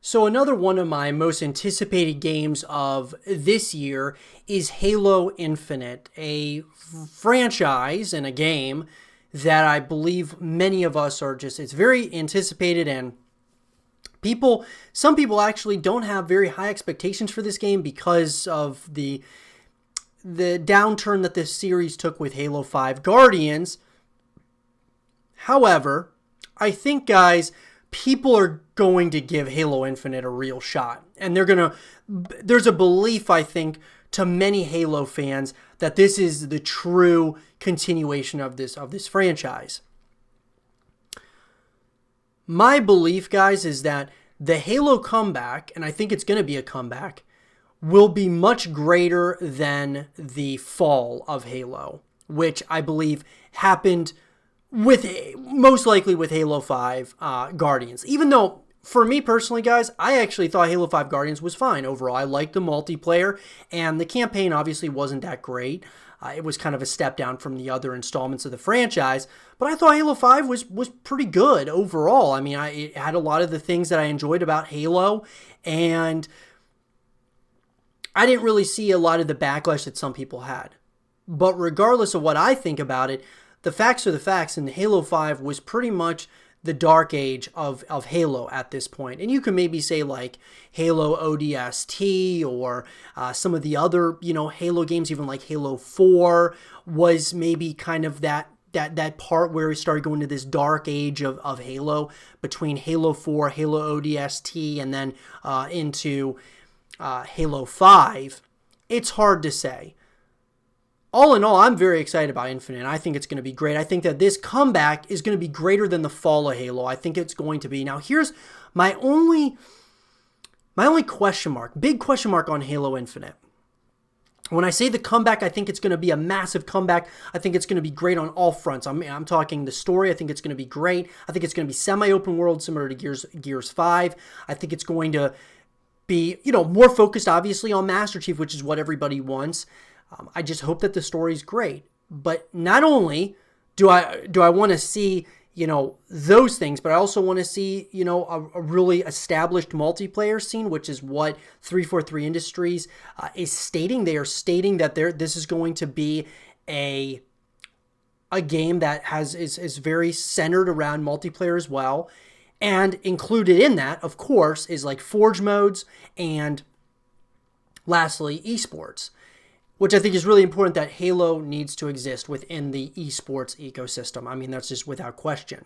So another one of my most anticipated games of this year is Halo Infinite, a franchise and a game that I believe many of us are just, it's very anticipated, and some people actually don't have very high expectations for this game because of the downturn that this series took with Halo 5 Guardians. However, I think, guys, people are going to give Halo Infinite a real shot. And there's a belief, I think, to many Halo fans that this is the true continuation of this franchise. My belief, guys, is that the Halo comeback, and I think it's going to be a comeback, will be much greater than the fall of Halo, which I believe happened most likely with Halo 5 Guardians. Even though, for me personally, guys, I actually thought Halo 5 Guardians was fine overall. I liked the multiplayer, and the campaign obviously wasn't that great. It was kind of a step down from the other installments of the franchise, but I thought Halo 5 was pretty good overall. I mean, it had a lot of the things that I enjoyed about Halo, and I didn't really see a lot of the backlash that some people had. But regardless of what I think about it, the facts are the facts, and Halo 5 was pretty much the dark age of Halo at this point. And you can maybe say like Halo ODST or some of the other, Halo games, even like Halo 4 was maybe kind of that part where we started going to this dark age of Halo between Halo 4, Halo ODST, and then into Halo 5. It's hard to say. All in all, I'm very excited about Infinite. I think it's going to be great. I think that this comeback is going to be greater than the fall of Halo. I think it's going to be. Now, here's my only question mark, big question mark on Halo Infinite. When I say the comeback, I think it's going to be a massive comeback. I think it's going to be great on all fronts. I'm talking the story. I think it's going to be great. I think it's going to be semi-open world, similar to Gears 5. I think it's going to be, more focused, obviously, on Master Chief, which is what everybody wants. I just hope that the story's great. But not only do I want to see, those things, but I also want to see, a really established multiplayer scene, which is what 343 Industries is stating. They are stating that this is going to be a game that is very centered around multiplayer as well. And included in that, of course, is like Forge modes and lastly, esports, which I think is really important that Halo needs to exist within the esports ecosystem. I mean, that's just without question.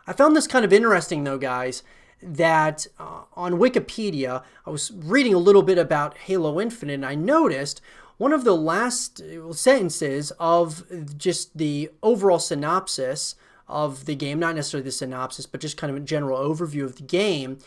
I found this kind of interesting, though, guys, that on Wikipedia, I was reading a little bit about Halo Infinite, and I noticed one of the last sentences of just the overall synopsis of the game, not necessarily the synopsis, but just kind of a general overview of the game.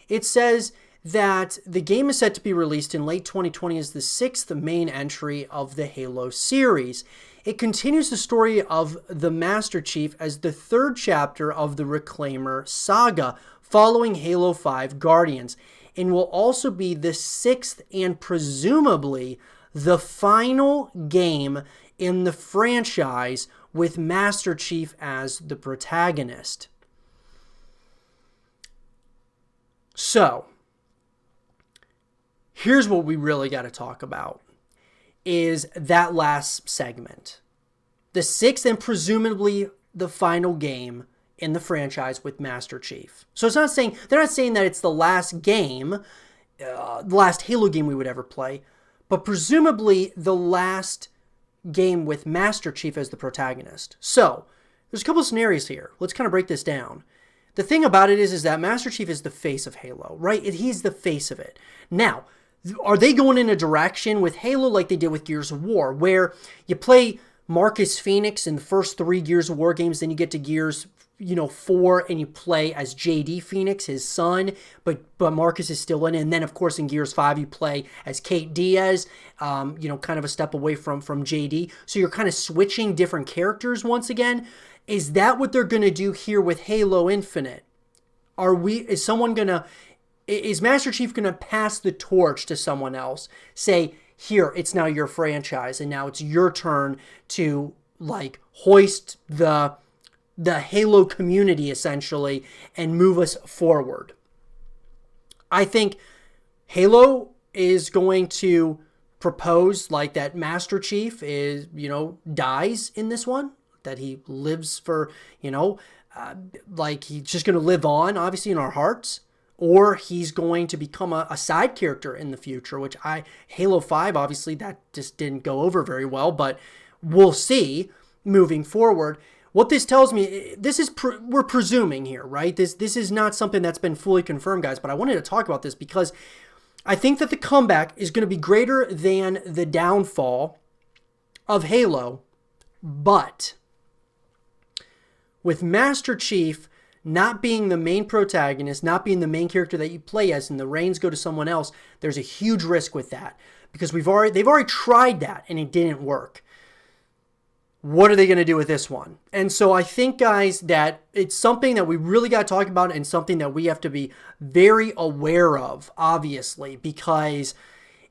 It says that the game is set to be released in late 2020 as the sixth main entry of the Halo series. It continues the story of the Master Chief as the third chapter of the Reclaimer saga, following Halo 5 Guardians, and will also be the sixth and presumably the final game in the franchise with Master Chief as the protagonist. So, here's what we really got to talk about, is that last segment. The sixth and presumably the final game in the franchise with Master Chief. So they're not saying that it's the last game, the last Halo game we would ever play, but presumably the last game with Master Chief as the protagonist. So, there's a couple of scenarios here. Let's kind of break this down. The thing about it is that Master Chief is the face of Halo, right? He's the face of it. Now, are they going in a direction with Halo like they did with Gears of War, where you play Marcus Phoenix in the first 3 Gears of War games, then you get to Gears 4 and you play as JD Phoenix, his son, but Marcus is still in it. And then, of course, in Gears 5, you play as Kate Diaz, kind of a step away from JD. So you're kind of switching different characters once again. Is that what they're going to do here with Halo Infinite? Is Master Chief going to pass the torch to someone else? Say, here, it's now your franchise, and now it's your turn to, hoist the Halo community, essentially, and move us forward. I think Halo is going to propose like that Master Chief is, dies in this one, that he lives for, like he's just going to live on, obviously, in our hearts, or he's going to become a side character in the future, which Halo 5, obviously, that just didn't go over very well, but we'll see moving forward. What this tells me, we're presuming here, right? This is not something that's been fully confirmed, guys, but I wanted to talk about this because I think that the comeback is going to be greater than the downfall of Halo, but with Master Chief not being the main protagonist, not being the main character that you play as, and the reins go to someone else, there's a huge risk with that because they've already tried that and it didn't work. What are they going to do with this one? And so I think, guys, that it's something that we really got to talk about and something that we have to be very aware of, obviously, because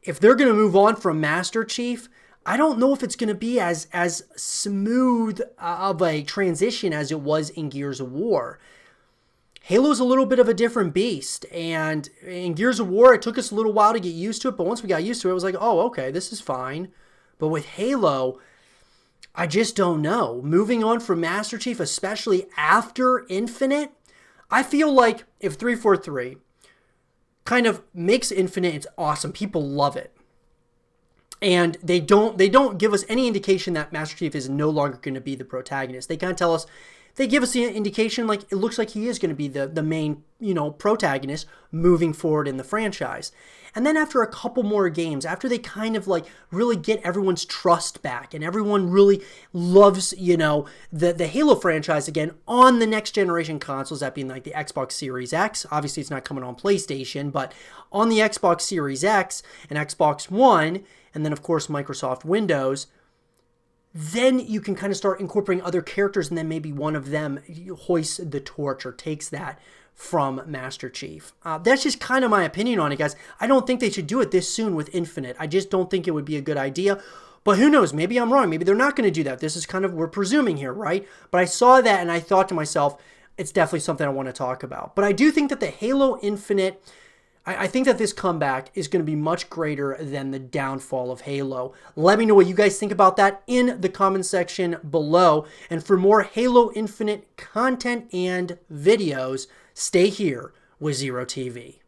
if they're going to move on from Master Chief, I don't know if it's going to be as smooth of a transition as it was in Gears of War. Halo's a little bit of a different beast, and in Gears of War, it took us a little while to get used to it, but once we got used to it, it was like, oh, okay, this is fine. But with Halo, I just don't know. Moving on from Master Chief, especially after Infinite, I feel like if 343 kind of makes Infinite, it's awesome. People love it. And they don't give us any indication that Master Chief is no longer going to be the protagonist. They kind of tell us, they give us the indication like it looks like he is going to be the main, protagonist moving forward in the franchise. And then after a couple more games, after they kind of like really get everyone's trust back and everyone really loves, the Halo franchise again on the next generation consoles, that being like the Xbox Series X. Obviously, it's not coming on PlayStation, but on the Xbox Series X and Xbox One, and then of course Microsoft Windows, then you can kind of start incorporating other characters, and then maybe one of them hoists the torch or takes that from Master Chief. That's just kind of my opinion on it, guys. I don't think they should do it this soon with Infinite. I just don't think it would be a good idea. But who knows? Maybe I'm wrong. Maybe they're not going to do that. This is kind of, we're presuming here, right? But I saw that and I thought to myself, it's definitely something I want to talk about. But I do think that the Halo Infinite, I think that this comeback is going to be much greater than the downfall of Halo. Let me know what you guys think about that in the comment section below. And for more Halo Infinite content and videos, stay here with Zero TV.